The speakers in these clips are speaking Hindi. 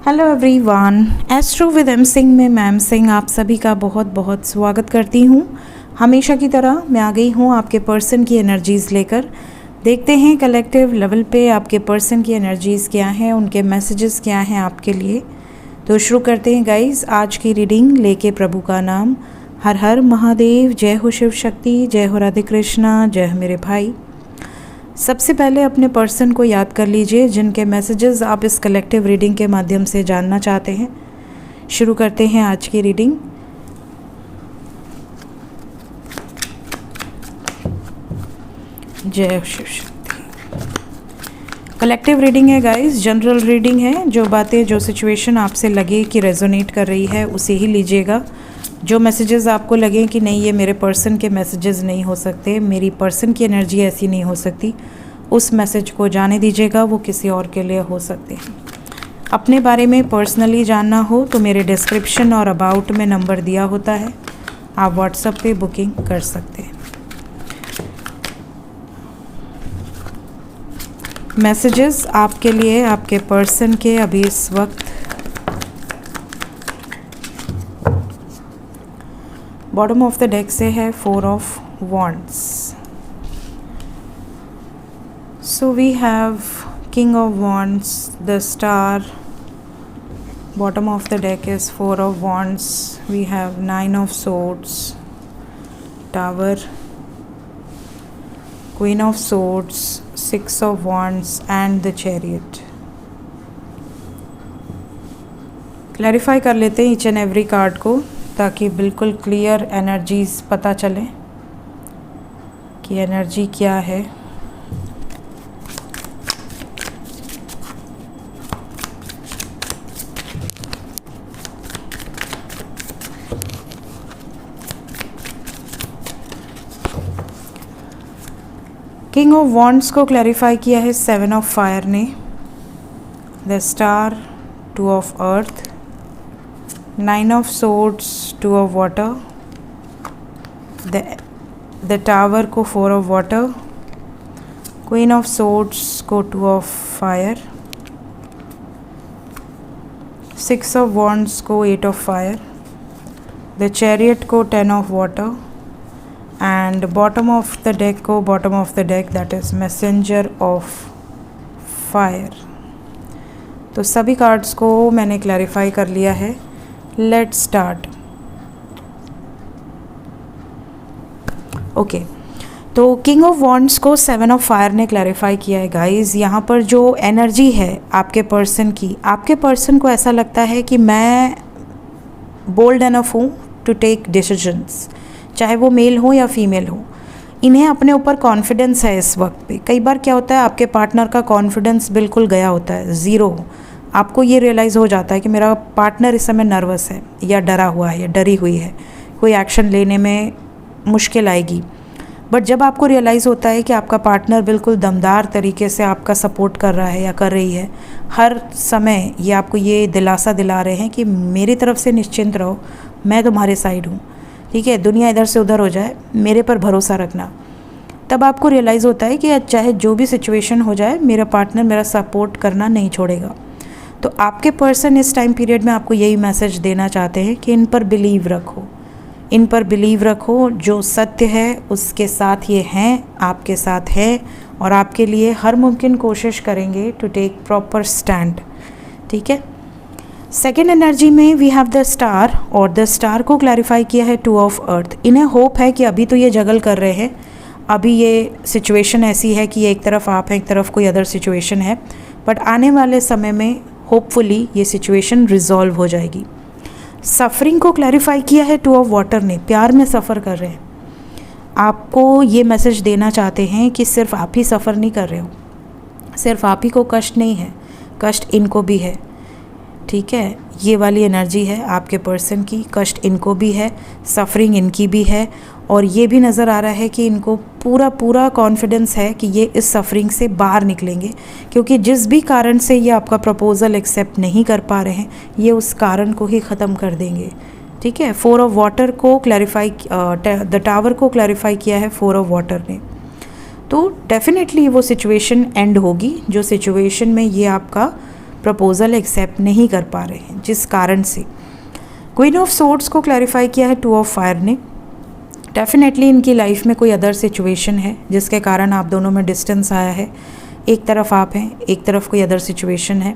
Hello everyone, astro with M Singh में मैम सिंह आप सभी का बहुत बहुत स्वागत करती हूँ। हमेशा की तरह मैं आ गई हूँ आपके पर्सन की एनर्जीज़ लेकर। देखते हैं कलेक्टिव लेवल पे आपके पर्सन की एनर्जीज़ क्या हैं, उनके मैसेजेस क्या हैं आपके लिए। तो शुरू करते हैं गाइस आज की रीडिंग लेके प्रभु का नाम। हर हर महादेव, जय हो शिव शक्ति, जय हो राधे कृष्णा, जय हो मेरे भाई। सबसे पहले अपने पर्सन को याद कर लीजिए जिनके मैसेजेस आप इस कलेक्टिव रीडिंग के माध्यम से जानना चाहते हैं। शुरू करते हैं आज की रीडिंग। जय शिव शक्ति। कलेक्टिव रीडिंग है गाइस, जनरल रीडिंग है। जो बातें, जो सिचुएशन आपसे लगे कि रेजोनेट कर रही है उसे ही लीजिएगा। जो मैसेजेस आपको लगे कि नहीं ये मेरे पर्सन के मैसेजेस नहीं हो सकते, मेरी पर्सन की एनर्जी ऐसी नहीं हो सकती, उस मैसेज को जाने दीजिएगा, वो किसी और के लिए हो सकते हैं। अपने बारे में पर्सनली जानना हो तो मेरे डिस्क्रिप्शन और अबाउट में नंबर दिया होता है, आप व्हाट्सएप पे बुकिंग कर सकते हैं। मैसेजेस आपके लिए, आपके पर्सन के अभी इस वक्त। बॉटम ऑफ द डेक से है 4 of wands. So we have King of Wands, the Star. Bottom of the deck is 4 of Wands. We have 9 of Swords, Tower, Queen of Swords, 6 of Wands and the Chariot. Clarify कर लेते हैं ईच एंड एवरी कार्ड को ताकि बिल्कुल क्लियर एनर्जीज पता चले कि एनर्जी क्या है। किंग ऑफ वॉन्ड्स को क्लैरिफाई किया है 7 ऑफ फायर ने, the star 2 of earth, 9 of swords 2 of water, the tower को 4 of water, queen of swords को 2 ऑफ फायर, 6 ऑफ वॉन्ड्स को 8 ऑफ फायर, द चैरियट को 10 of water and bottom of the deck को, bottom of the deck that is messenger of fire. तो सभी कार्ड्स को मैंने क्लैरिफाई कर लिया है। Let's start. ओके, तो किंग ऑफ वॉन्ड्स को 7 ऑफ फायर ने क्लैरिफाई किया है गाइस। यहाँ पर जो एनर्जी है आपके पर्सन की, आपके पर्सन को ऐसा लगता है कि मैं बोल्ड एनफ हूँ टू टेक डिसीजंस, चाहे वो मेल हो या फीमेल हो। इन्हें अपने ऊपर कॉन्फिडेंस है इस वक्त पे। कई बार क्या होता है आपके पार्टनर का कॉन्फिडेंस बिल्कुल गया होता है, ज़ीरो। आपको ये रियलाइज़ हो जाता है कि मेरा पार्टनर इस समय नर्वस है या डरा हुआ है या डरी हुई है, कोई एक्शन लेने में मुश्किल आएगी। बट जब आपको रियलाइज़ होता है कि आपका पार्टनर बिल्कुल दमदार तरीके से आपका सपोर्ट कर रहा है या कर रही है, हर समय ये आपको ये दिलासा दिला रहे हैं कि मेरी तरफ से निश्चिंत रहो, मैं तुम्हारे साइड हूँ, ठीक है, दुनिया इधर से उधर हो जाए, मेरे पर भरोसा रखना। तब आपको रियलाइज़ होता है कि चाहे जो भी सिचुएशन हो जाए, मेरा पार्टनर मेरा सपोर्ट करना नहीं छोड़ेगा। तो आपके पर्सन इस टाइम पीरियड में आपको यही मैसेज देना चाहते हैं कि इन पर बिलीव रखो, इन पर बिलीव रखो। जो सत्य है उसके साथ ये हैं, आपके साथ है और आपके लिए हर मुमकिन कोशिश करेंगे टू टेक प्रॉपर स्टैंड, ठीक है। सेकेंड एनर्जी में वी हैव द स्टार, और द स्टार को क्लैरिफाई किया है 2 ऑफ अर्थ। इन्हें होप है कि अभी तो ये जगल कर रहे हैं, अभी ये सिचुएशन ऐसी है कि एक तरफ आप हैं, एक तरफ कोई अदर सिचुएशन है, बट आने वाले समय में होपफुली ये सिचुएशन रिजॉल्व हो जाएगी। सफरिंग को क्लैरिफाई किया है 2 ऑफ वाटर ने, प्यार में सफ़र कर रहे हैं। आपको ये मैसेज देना चाहते हैं कि सिर्फ आप ही सफ़र नहीं कर रहे हो, सिर्फ आप ही को कष्ट नहीं है, कष्ट इनको भी है, ठीक है। ये वाली एनर्जी है आपके पर्सन की, कष्ट इनको भी है, सफरिंग इनकी भी है, और ये भी नज़र आ रहा है कि इनको पूरा पूरा कॉन्फिडेंस है कि ये इस सफरिंग से बाहर निकलेंगे, क्योंकि जिस भी कारण से ये आपका प्रपोज़ल एक्सेप्ट नहीं कर पा रहे हैं, ये उस कारण को ही ख़त्म कर देंगे, ठीक है। 4 ऑफ वाटर को क्लैरिफाई, द टावर को क्लैरिफाई किया है 4 ऑफ वाटर ने। तो डेफिनेटली वो सिचुएशन एंड होगी जो सिचुएशन में ये आपका प्रपोज़ल एक्सेप्ट नहीं कर पा रहे हैं, जिस कारण से क्वीन ऑफ सोर्ड्स को क्लैरिफाई किया है 2 ऑफ फायर ने। डेफिनेटली इनकी लाइफ में कोई अदर सिचुएशन है जिसके कारण आप दोनों में डिस्टेंस आया है। एक तरफ आप हैं, एक तरफ कोई अदर सिचुएशन है।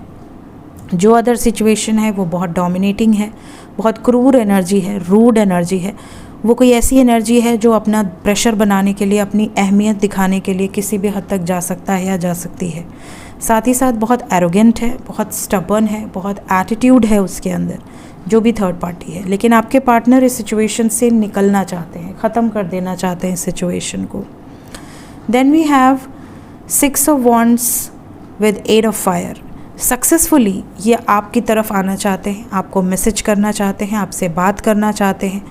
जो अदर सिचुएशन है वो बहुत डोमिनेटिंग है, बहुत क्रूर एनर्जी है, रूड एनर्जी है। वो कोई ऐसी एनर्जी है जो अपना प्रेशर बनाने के लिए, अपनी अहमियत दिखाने के लिए किसी भी हद तक जा सकता है या जा सकती है। साथ ही साथ बहुत एरोगेंट है, बहुत स्टबर्न है, बहुत एटीट्यूड है उसके अंदर, जो भी थर्ड पार्टी है। लेकिन आपके पार्टनर इस सिचुएशन से निकलना चाहते हैं, ख़त्म कर देना चाहते हैं इस सिचुएशन को। Then we have 6 of wands with 8 of fire. Successfully ये आपकी तरफ आना चाहते हैं, आपको मैसेज करना चाहते हैं, आपसे बात करना चाहते हैं,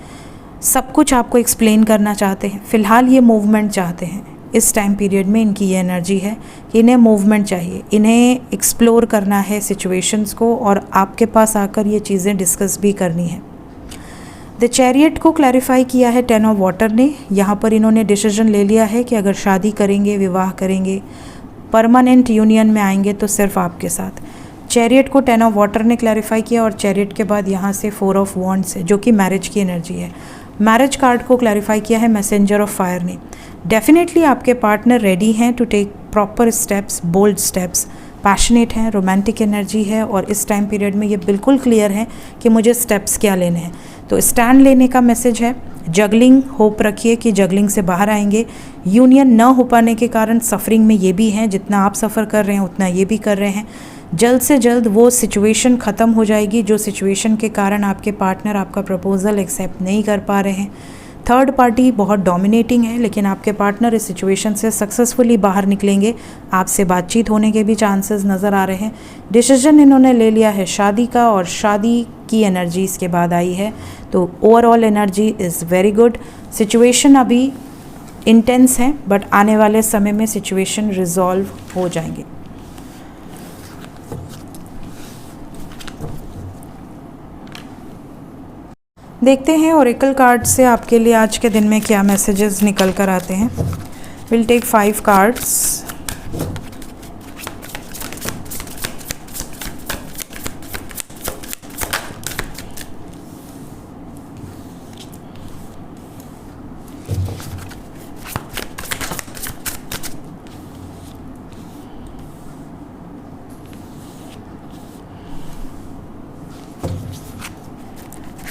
सब कुछ आपको एक्सप्लेन करना चाहते हैं। फ़िलहाल ये मूवमेंट चाहते हैं। इस टाइम पीरियड में इनकी ये एनर्जी है कि इन्हें मूवमेंट चाहिए, इन्हें एक्सप्लोर करना है सिचुएशंस को और आपके पास आकर ये चीज़ें डिस्कस भी करनी है। द चैरियट को क्लैरिफाई किया है 10 ऑफ वाटर ने। यहाँ पर इन्होंने डिसीजन ले लिया है कि अगर शादी करेंगे, विवाह करेंगे, परमानेंट यूनियन में आएंगे तो सिर्फ आपके साथ। चैरियट को 10 ऑफ वाटर ने क्लैरिफाई किया और चैरियट के बाद यहाँ से 4 ऑफ वॉन्ड्स है जो कि मैरिज की एनर्जी है। मैरिज कार्ड को क्लैरिफाई किया है मैसेंजर ऑफ फायर ने। डेफिनेटली आपके पार्टनर रेडी हैं to take proper steps, bold steps, passionate हैं, रोमांटिक एनर्जी है और इस टाइम पीरियड में ये बिल्कुल क्लियर है कि मुझे स्टेप्स क्या लेने हैं। तो स्टैंड लेने का मैसेज है। जगलिंग होप रखिए कि जगलिंग से बाहर आएंगे। यूनियन न हो पाने के कारण सफरिंग में ये भी हैं, जितना आप सफ़र कर रहे हैं उतना ये भी कर रहे हैं। जल्द से जल्द वो सिचुएशन ख़त्म हो जाएगी जो सिचुएशन के कारण आपके पार्टनर आपका प्रपोज़ल एक्सेप्ट नहीं कर पा रहे हैं। थर्ड पार्टी बहुत डोमिनेटिंग है, लेकिन आपके पार्टनर इस सिचुएशन से सक्सेसफुली बाहर निकलेंगे। आपसे बातचीत होने के भी चांसेस नज़र आ रहे हैं। डिसीजन इन्होंने ले लिया है शादी का और शादी की एनर्जी इसके बाद आई है। तो overall energy is very good. Situation अभी इंटेंस है बट आने वाले समय में सिचुएशन रिजॉल्व हो जाएंगे। देखते हैं ओरेकल कार्ड से आपके लिए आज के दिन में क्या मैसेजेस निकल कर आते हैं। Will take 5 cards.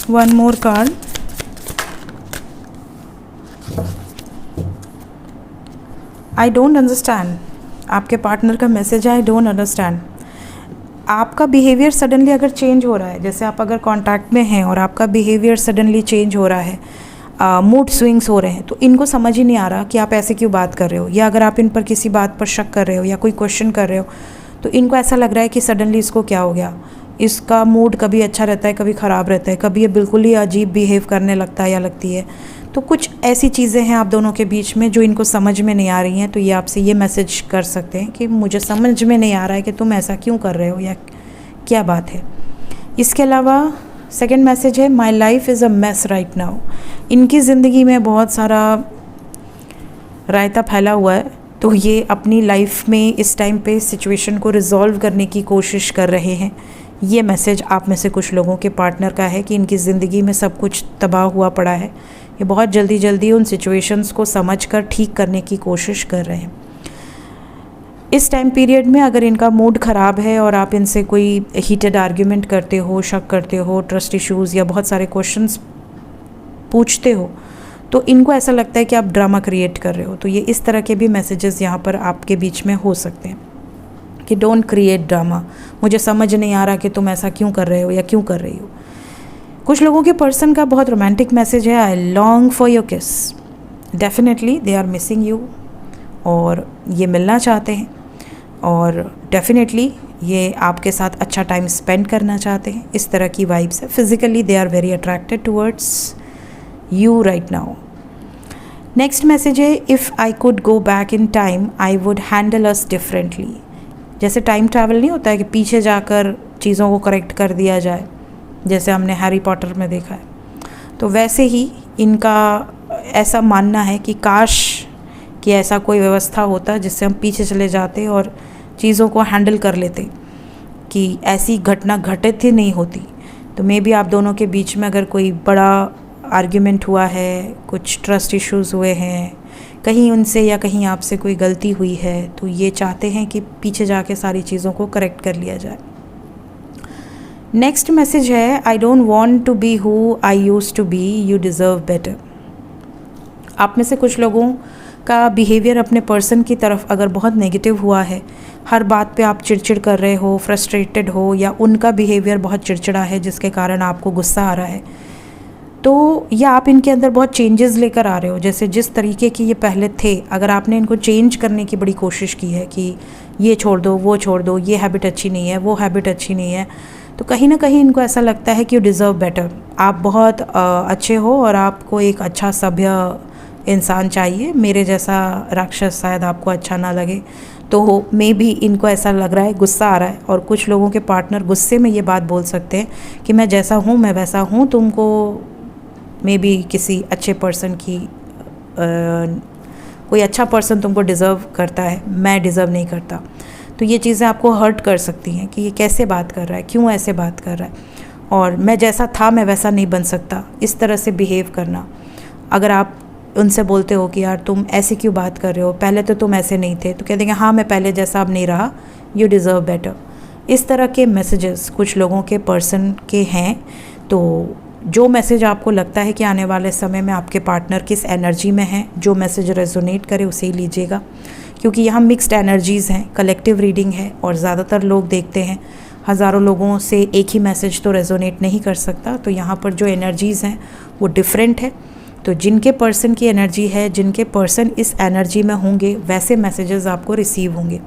One more card. I don't understand. आपके पार्टनर का मैसेज है I don't understand. आपका बिहेवियर सडनली अगर चेंज हो रहा है, जैसे आप अगर कांटेक्ट में हैं और आपका बिहेवियर सडनली चेंज हो रहा है, मूड स्विंग्स हो रहे हैं, तो इनको समझ ही नहीं आ रहा कि आप ऐसे क्यों बात कर रहे हो, या अगर आप इन पर किसी बात पर शक कर रहे हो या कोई क्वेश्चन कर रहे हो तो इनको ऐसा लग रहा है कि सडनली इसको क्या हो गया। इसका मूड कभी अच्छा रहता है, कभी ख़राब रहता है, कभी ये बिल्कुल ही अजीब बिहेव करने लगता है या लगती है। तो कुछ ऐसी चीज़ें हैं आप दोनों के बीच में जो इनको समझ में नहीं आ रही हैं। तो ये आपसे ये मैसेज कर सकते हैं कि मुझे समझ में नहीं आ रहा है कि तुम ऐसा क्यों कर रहे हो या क्या बात है। इसके अलावा सेकंड मैसेज है my life is a mess right now. इनकी ज़िंदगी में बहुत सारा रायता फैला हुआ है, तो ये अपनी लाइफ में इस टाइम पे सिचुएशन को रिजॉल्व करने की कोशिश कर रहे हैं। ये मैसेज आप में से कुछ लोगों के पार्टनर का है कि इनकी ज़िंदगी में सब कुछ तबाह हुआ पड़ा है। ये बहुत जल्दी जल्दी उन सिचुएशंस को समझकर ठीक करने की कोशिश कर रहे हैं। इस टाइम पीरियड में अगर इनका मूड ख़राब है और आप इनसे कोई हीटेड आर्ग्यूमेंट करते हो, शक करते हो, ट्रस्ट इश्यूज़ या बहुत सारे क्वेश्चंस पूछते हो, तो इनको ऐसा लगता है कि आप ड्रामा क्रिएट कर रहे हो। तो ये इस तरह के भी मैसेजेस यहाँ पर आपके बीच में हो सकते हैं कि डोंट क्रिएट ड्रामा, मुझे समझ नहीं आ रहा कि तुम ऐसा क्यों कर रहे हो या क्यों कर रही हो। कुछ लोगों के पर्सन का बहुत रोमांटिक मैसेज है I long for your kiss. Definitely they are missing you और ये मिलना चाहते हैं और डेफिनेटली ये आपके साथ अच्छा टाइम स्पेंड करना चाहते हैं। इस तरह की वाइब्स है। Physically they are very attracted towards you right now. Next message है if I could go back in time I would handle us differently. जैसे टाइम ट्रैवल नहीं होता है कि पीछे जाकर चीज़ों को करेक्ट कर दिया जाए, जैसे हमने हैरी पॉटर में देखा है, तो वैसे ही इनका ऐसा मानना है कि काश कि ऐसा कोई व्यवस्था होता जिससे हम पीछे चले जाते और चीज़ों को हैंडल कर लेते। कि ऐसी घटना घटित ही नहीं होती। तो मे बी आप दोनों के बीच में अगर कोई बड़ा आर्ग्यूमेंट हुआ है, कुछ ट्रस्ट इश्यूज़ हुए हैं, कहीं उनसे या कहीं आपसे कोई गलती हुई है, तो ये चाहते हैं कि पीछे जाके सारी चीज़ों को करेक्ट कर लिया जाए। नेक्स्ट मैसेज है, I don't want to be who I used to be, you deserve better. आप में से कुछ लोगों का बिहेवियर अपने पर्सन की तरफ अगर बहुत नेगेटिव हुआ है, हर बात पे आप चिड़चिड़ कर रहे हो, फ्रस्ट्रेटेड हो, या उनका बिहेवियर बहुत चिड़चिड़ा है जिसके कारण आपको गुस्सा आ रहा है, तो या आप इनके अंदर बहुत चेंजेस लेकर आ रहे हो। जैसे जिस तरीके की ये पहले थे, अगर आपने इनको चेंज करने की बड़ी कोशिश की है कि ये छोड़ दो, वो छोड़ दो, ये हैबिट अच्छी नहीं है, वो हैबिट अच्छी नहीं है, तो कहीं ना कहीं इनको ऐसा लगता है कि यू डिज़र्व बेटर, आप बहुत अच्छे हो और आपको एक अच्छा सभ्य इंसान चाहिए, मेरे जैसा राक्षस शायद आपको अच्छा ना लगे। तो मे बी इनको ऐसा लग रहा है, गुस्सा आ रहा है, और कुछ लोगों के पार्टनर गुस्से में ये बात बोल सकते हैं कि मैं जैसा हूँ मैं वैसा हूँ, तुमको मे बी किसी अच्छे पर्सन की कोई अच्छा पर्सन तुमको डिज़र्व करता है, मैं डिज़र्व नहीं करता। तो ये चीज़ें आपको हर्ट कर सकती हैं कि ये कैसे बात कर रहा है, क्यों ऐसे बात कर रहा है, और मैं जैसा था मैं वैसा नहीं बन सकता, इस तरह से बिहेव करना। अगर आप उनसे बोलते हो कि यार तुम ऐसे क्यों बात कर रहे हो, पहले तो तुम ऐसे नहीं थे, तो कह देंगे हाँ मैं पहले जैसा अब नहीं रहा, यू डिज़र्व बेटर। इस तरह के मैसेजेस कुछ लोगों के पर्सन के हैं। तो जो मैसेज आपको लगता है कि आने वाले समय में आपके पार्टनर किस एनर्जी में है, जो मैसेज रेजोनेट करे उसे ही लीजिएगा, क्योंकि यहाँ मिक्स्ड एनर्जीज़ हैं, कलेक्टिव रीडिंग है, और ज़्यादातर लोग देखते हैं हज़ारों लोगों से एक ही मैसेज तो रेजोनेट नहीं कर सकता। तो यहाँ पर जो एनर्जीज़ हैं वो डिफरेंट है। तो जिनके पर्सन की एनर्जी है, जिनके पर्सन इस एनर्जी में होंगे, वैसे मैसेजेस आपको रिसीव होंगे।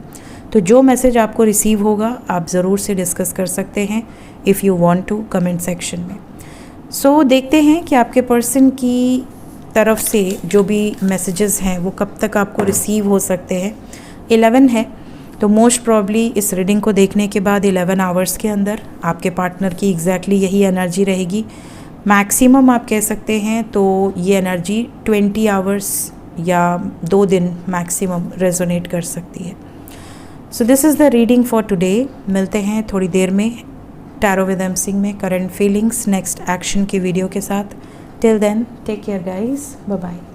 तो जो मैसेज आपको रिसीव होगा आप ज़रूर से डिस्कस कर सकते हैं if you want to, comment section में। सो देखते हैं कि आपके पर्सन की तरफ से जो भी मैसेजेस हैं वो कब तक आपको रिसीव हो सकते हैं। 11 है, तो मोस्ट प्रॉब्ली इस रीडिंग को देखने के बाद 11 आवर्स के अंदर आपके पार्टनर की एग्जैक्टली यही एनर्जी रहेगी। मैक्सिमम आप कह सकते हैं तो ये एनर्जी 20 आवर्स या 2 दिन मैक्सिमम रेजोनेट कर सकती है। So this is the reading for today. मिलते हैं थोड़ी देर में टैरो विद एम सिंह में करंट फीलिंग्स नेक्स्ट एक्शन की वीडियो के साथ। Till then take care guys, bye bye.